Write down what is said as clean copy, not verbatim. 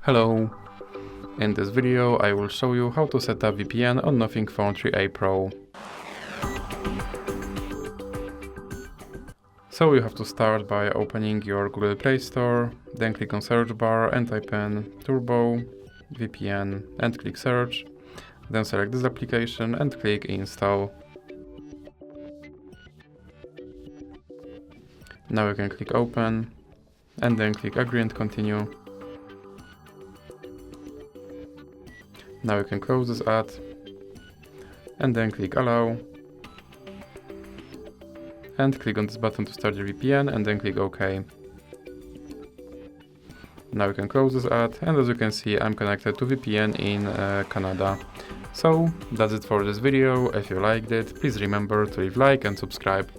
Hello! In this video I will show you how to set up VPN on Nothing Phone 3a Pro. So you have to start by opening your Google Play Store, then click on search bar and type in Turbo VPN and click search, then select this application and click install. Now you can click open and then click agree and continue. Now you can close this ad and then click allow and click on this button to start your VPN and then click OK. Now you can close this ad, and as you can see I'm connected to VPN in Canada. So that's it for this video. If you liked it, please remember to leave like and subscribe.